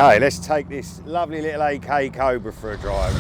Okay, let's take this lovely little AK Cobra for a drive.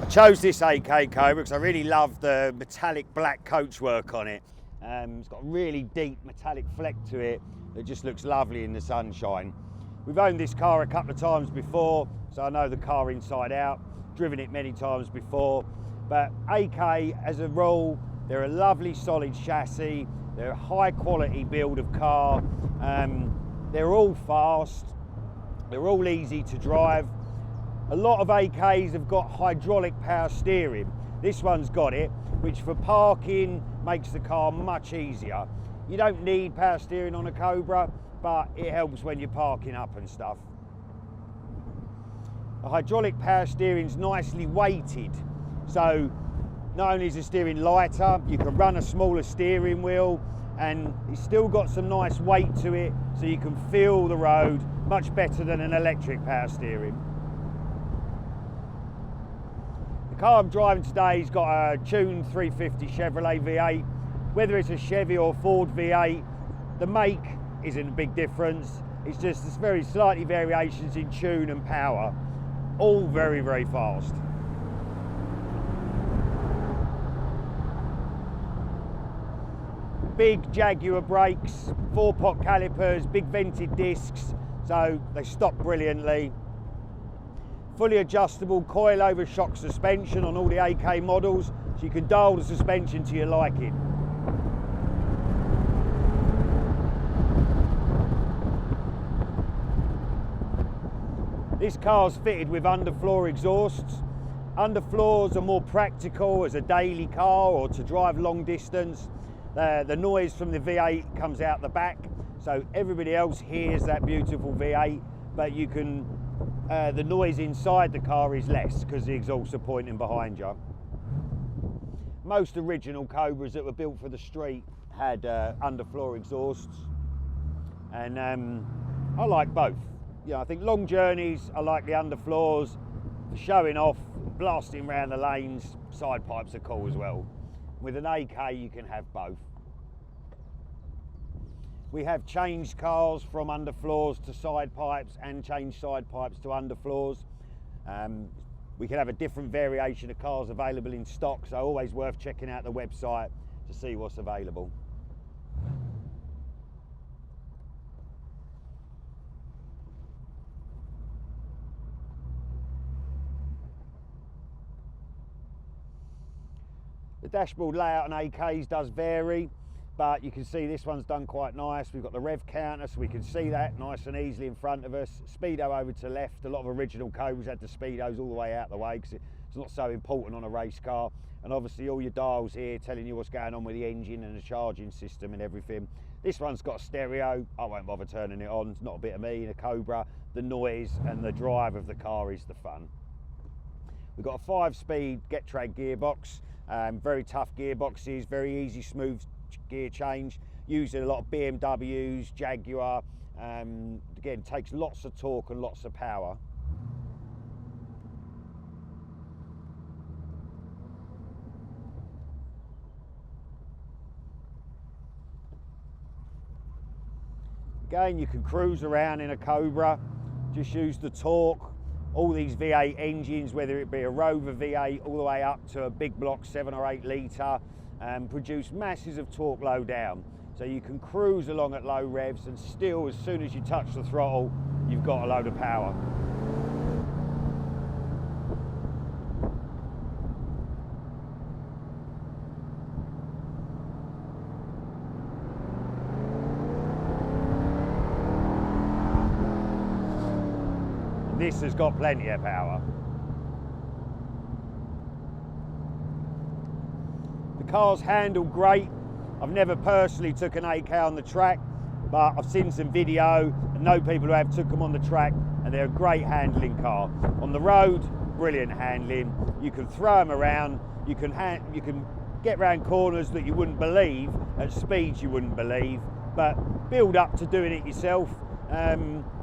I chose this AK Cobra because I really love the metallic black coachwork on it. It's got a really deep metallic fleck to it that just looks lovely in the sunshine. We've owned this car a couple of times before, so I know the car inside out, driven it many times before. But AK, as a rule, they're a lovely solid chassis, they're a high quality build of car, they're all fast, they're all easy to drive. A lot of AKs have got hydraulic power steering. This one's got it, which for parking makes the car much easier. You don't need power steering on a Cobra, but it helps when you're parking up and stuff. The hydraulic power steering's nicely weighted, so not only is the steering lighter, you can run a smaller steering wheel, and it's still got some nice weight to it, so you can feel the road much better than an electric power steering. The car I'm driving today's got a tuned 350 Chevrolet V8. Whether it's a Chevy or Ford V8, the make isn't a big difference. It's just there's very slightly variations in tune and power. All very, very fast. Big Jaguar brakes, 4-pot calipers, big vented discs, so they stop brilliantly. Fully adjustable coil-over shock suspension on all the AK models, so you can dial the suspension to your liking. This car's fitted with underfloor exhausts. Underfloors are more practical as a daily car or to drive long distance. The noise from the V8 comes out the back, so everybody else hears that beautiful V8, but you can the noise inside the car is less because the exhausts are pointing behind you. Most original Cobras that were built for the street had underfloor exhausts, and I like both. I think long journeys I like the underfloors. For showing off, blasting around the lanes, side pipes are cool as well. With an AK you can have both. We have changed cars from underfloors to side pipes and changed side pipes to underfloors. We can have a different variation of cars available in stock, so always worth checking out the website to see what's available. The dashboard layout on AKs does vary, but you can see this one's done quite nice. We've got the rev counter, so we can see that nice and easily in front of us. Speedo over to left. A lot of original Cobras had the speedos all the way out the way because it's not so important on a race car. And obviously all your dials here telling you what's going on with the engine and the charging system and everything. This one's got a stereo. I won't bother turning it on. It's not a bit of me in a Cobra. The noise and the drive of the car is the fun. We've got a 5-speed Getrag gearbox. Very tough gearboxes, very easy, smooth gear change. Used in a lot of BMWs, Jaguar. Again, takes lots of torque and lots of power. Again, you can cruise around in a Cobra, just use the torque. All these V8 engines, whether it be a Rover V8 all the way up to a big block 7 or 8 litre, produce masses of torque low down. So you can cruise along at low revs and still, as soon as you touch the throttle, you've got a load of power. This has got plenty of power. The car's handled great. I've never personally took an AK on the track, but I've seen some video and know people who have took them on the track, and they're a great handling car. On the road, brilliant handling. You can throw them around, you can get around corners that you wouldn't believe, at speeds you wouldn't believe. but build up to doing it yourself.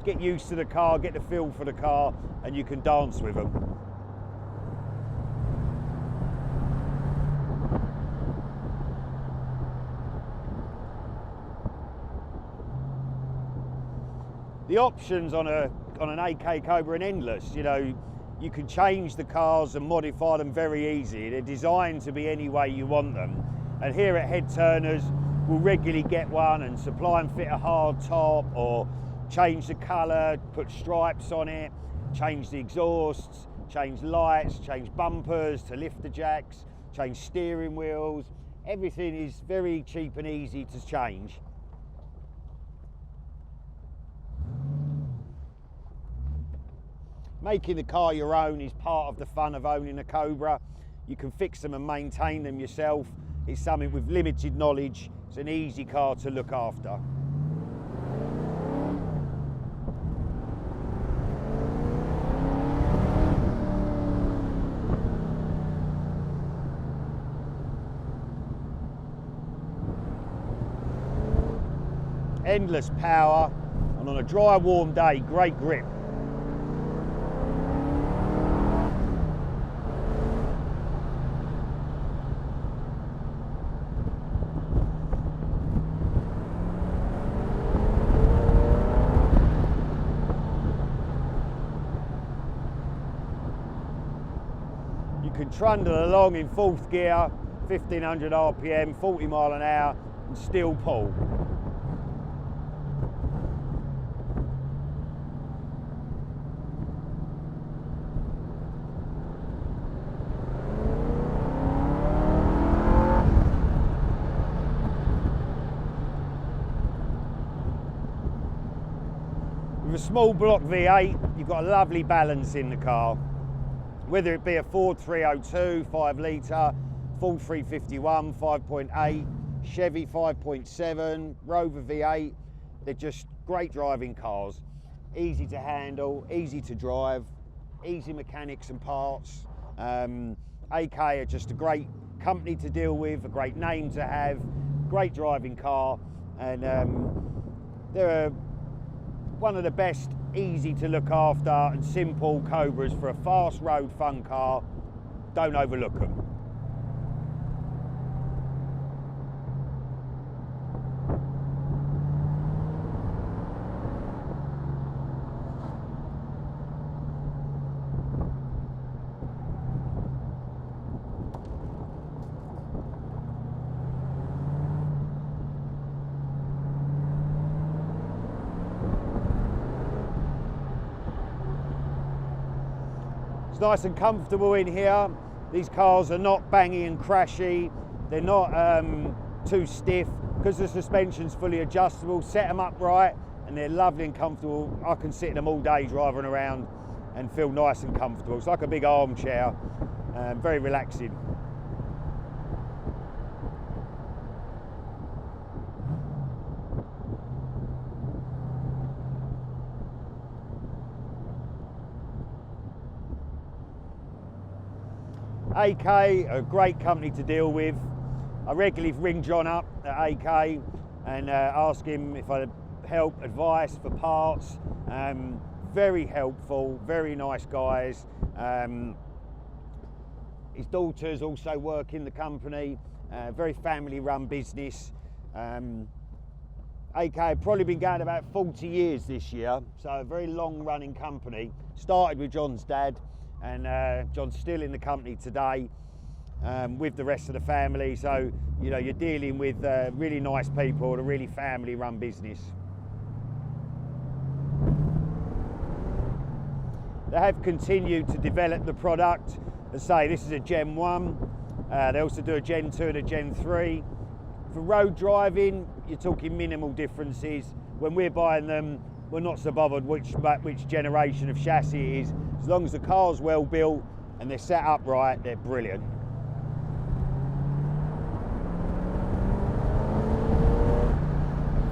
Get used to the car, get the feel for the car, and you can dance with them. The options on an AK Cobra are endless. You know, you can change the cars and modify them very easy. They're designed to be any way you want them. And here at Headturners, we'll regularly get one and supply and fit a hard top, or change the colour, put stripes on it, change the exhausts, change lights, change bumpers to lifter jacks, change steering wheels. Everything is very cheap and easy to change. Making the car your own is part of the fun of owning a Cobra. You can fix them and maintain them yourself. It's something with limited knowledge. It's an easy car to look after. Endless power, and on a dry, warm day, great grip. You can trundle along in 4th gear, 1500 RPM, 40 mile an hour, and still pull. With a small block V8, you've got a lovely balance in the car. Whether it be a Ford 302, 5 litre, Ford 351, 5.8, Chevy 5.7, Rover V8, they're just great driving cars. Easy to handle, easy to drive, easy mechanics and parts. AK are just a great company to deal with, a great name to have, great driving car, and they're one of the best, easy to look after and simple Cobras for a fast road fun car. Don't overlook them. It's nice and comfortable in here. These cars are not bangy and crashy. They're not too stiff because the suspension's fully adjustable. Set them up right and they're lovely and comfortable. I can sit in them all day driving around and feel nice and comfortable. It's like a big armchair, very relaxing. AK are a great company to deal with. I regularly ring John up at AK and ask him if I help, advice for parts. Very helpful, very nice guys. His daughters also work in the company, very family run business. AK have probably been going about 40 years this year, so a very long running company. Started with John's dad, and John's still in the company today with the rest of the family. So, you know, you're dealing with really nice people, a really family run business. They have continued to develop the product. As I say, this is a Gen 1. They also do a Gen 2 and a Gen 3. For road driving, you're talking minimal differences. When we're buying them, we're not so bothered which generation of chassis it is. As long as the car's well built and they're set up right, they're brilliant.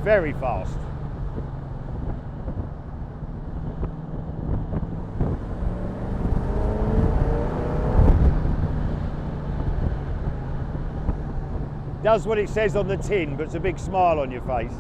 Very fast. Does what it says on the tin, but it's a big smile on your face.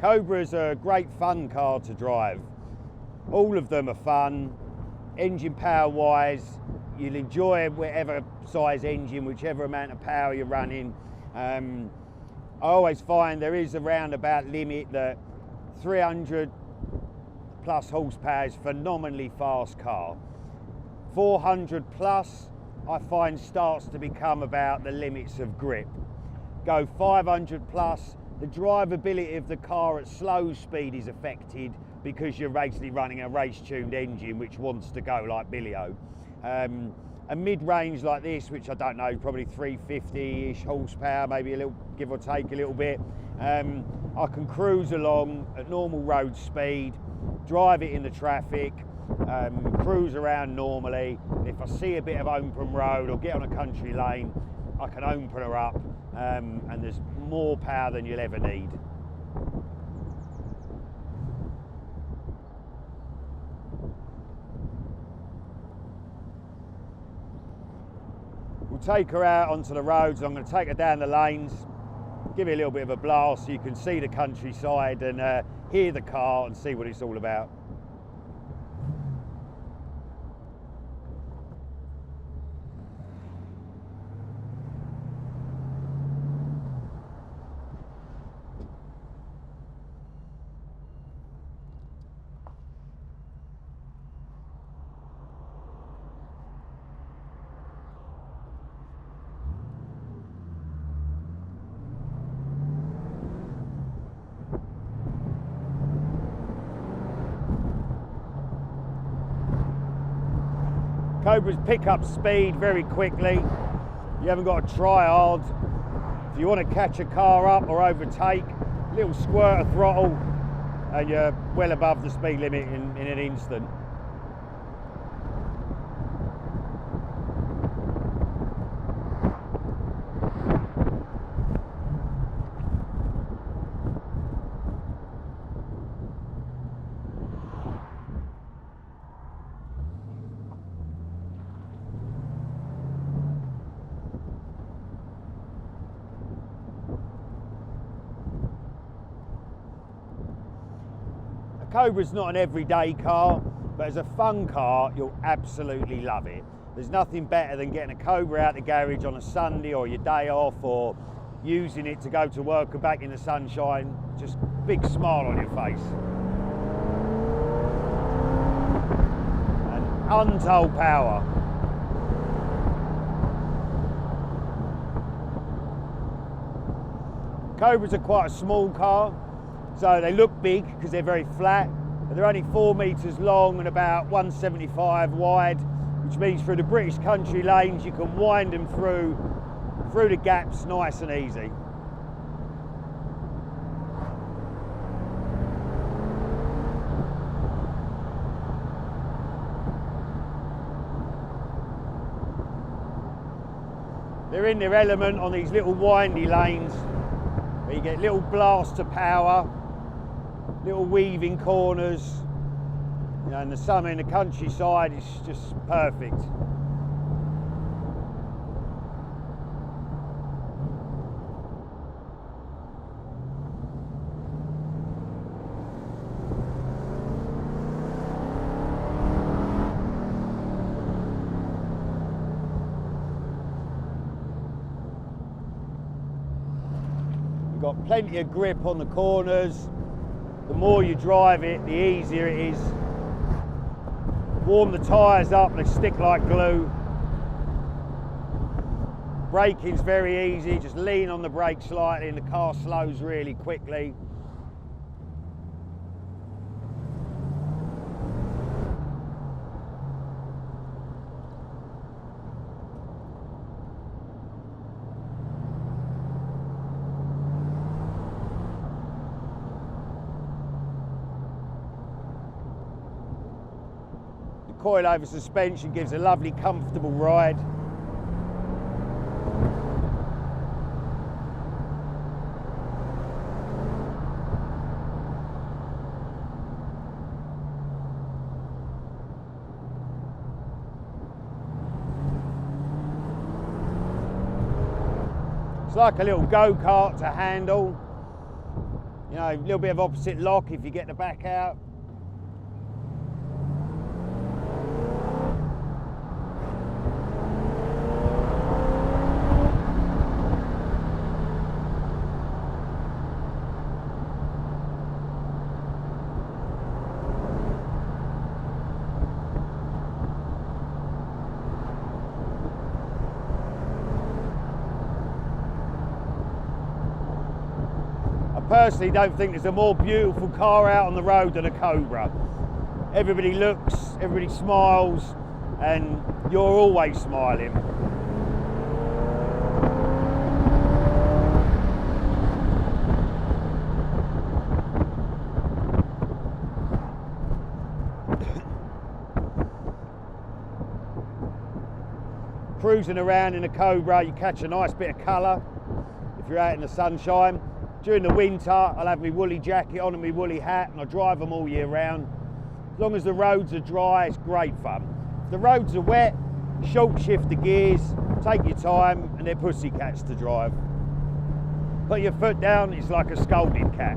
Cobras are a great fun car to drive. All of them are fun. Engine power wise, you'll enjoy whatever size engine, whichever amount of power you're running. I always find there is a roundabout limit that 300 plus horsepower is a phenomenally fast car. 400 plus, I find, starts to become about the limits of grip. Go 500 plus, the drivability of the car at slow speed is affected because you're basically running a race-tuned engine which wants to go like Billy-O. A mid-range like this, which I don't know, probably 350-ish horsepower, maybe a little, give or take a little bit. I can cruise along at normal road speed, drive it in the traffic, cruise around normally. If I see a bit of open road or get on a country lane, I can open her up, and there's more power than you'll ever need. We'll take her out onto the roads. I'm going to take her down the lanes, give it a little bit of a blast so you can see the countryside and hear the car and see what it's all about. Cobras pick up speed very quickly. You haven't got to try hard. If you want to catch a car up or overtake, a little squirt of throttle and you're well above the speed limit in an instant. Cobra's not an everyday car, but as a fun car, you'll absolutely love it. There's nothing better than getting a Cobra out the garage on a Sunday or your day off, or using it to go to work or back in the sunshine. Just big smile on your face. And untold power. Cobras are quite a small car. So they look big because they're very flat, but they're only 4 metres long and about 175 wide, which means through the British country lanes you can wind them through the gaps nice and easy. They're in their element on these little windy lanes where you get little blasts of power, little weaving corners, you know, and the summer in the countryside is just perfect. You've got plenty of grip on the corners. The more you drive it, the easier it is. Warm the tyres up, they stick like glue. Braking's very easy, just lean on the brake slightly and the car slows really quickly. Coilover suspension gives a lovely comfortable ride. It's like a little go-kart to handle. You know, a little bit of opposite lock if you get the back out. Personally, don't think there's a more beautiful car out on the road than a Cobra. Everybody looks, everybody smiles, and you're always smiling. Cruising around in a Cobra, you catch a nice bit of colour if you're out in the sunshine. During the winter, I'll have my woolly jacket on and my woolly hat, and I drive them all year round. As long as the roads are dry, it's great fun. If the roads are wet, short shift the gears, take your time, and they're pussycats to drive. Put your foot down, it's like a scolded cat.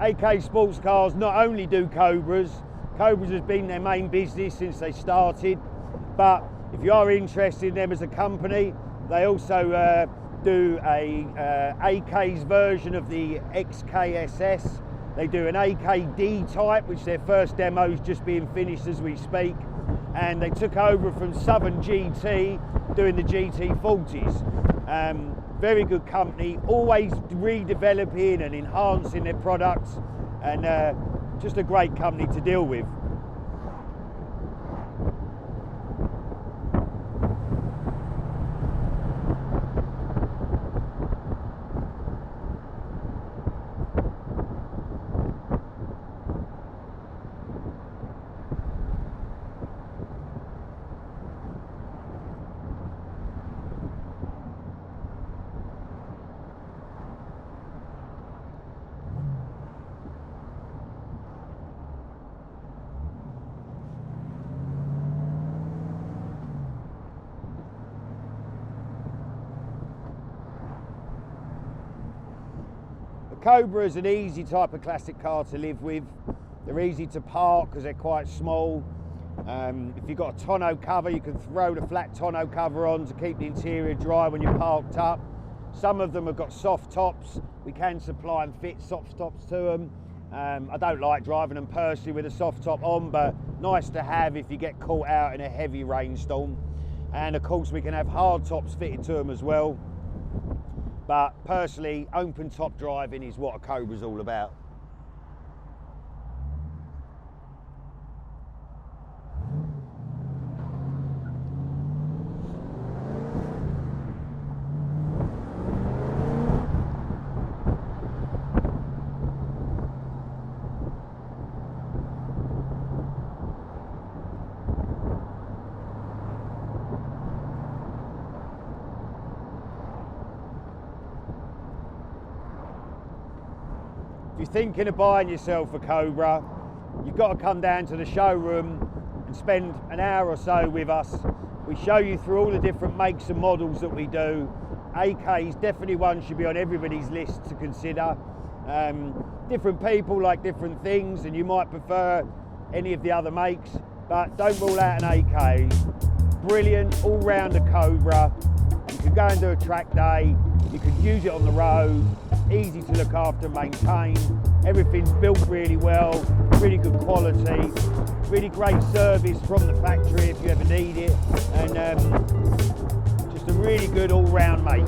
AK Sports Cars not only do Cobras, Cobras has been their main business since they started, but if you are interested in them as a company, they also do a AK's version of the XKSS. They do an AKD type, which their first demo is just being finished as we speak, and they took over from Southern GT doing the GT40s. Very good company, always redeveloping and enhancing their products, and just a great company to deal with. Cobra is an easy type of classic car to live with. They're easy to park because they're quite small. If you've got a tonneau cover, you can throw the flat tonneau cover on to keep the interior dry when you're parked up. Some of them have got soft tops. We can supply and fit soft tops to them. I don't like driving them personally with a soft top on, but nice to have if you get caught out in a heavy rainstorm. And of course we can have hard tops fitted to them as well. But personally, open top driving is what a Cobra's all about. If you're thinking of buying yourself a Cobra, you've got to come down to the showroom and spend an hour or so with us. We show you through all the different makes and models that we do. AK is definitely one should be on everybody's list to consider. Different people like different things, and you might prefer any of the other makes, but don't rule out an AK. Brilliant all-rounder Cobra. You can go and do a track day, you could use it on the road, easy to look after and maintain. Everything's built really well, really good quality, really great service from the factory if you ever need it, and just a really good all-round make.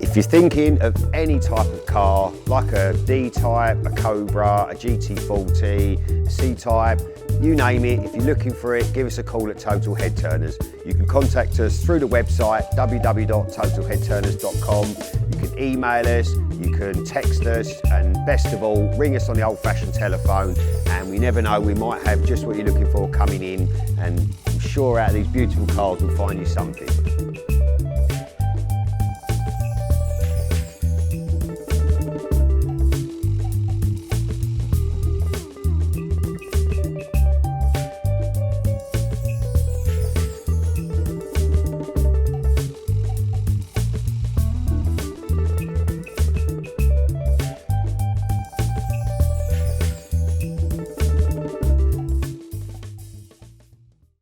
If If you're thinking of any type of car, like a D-Type, a Cobra, a GT40, C-Type, you name it, if you're looking for it, give us a call at Total Headturners. You can contact us through the website, www.totalheadturners.com. You can email us, you can text us, and best of all, ring us on the old-fashioned telephone, and we never know, we might have just what you're looking for coming in, and I'm sure out of these beautiful cars we'll find you something.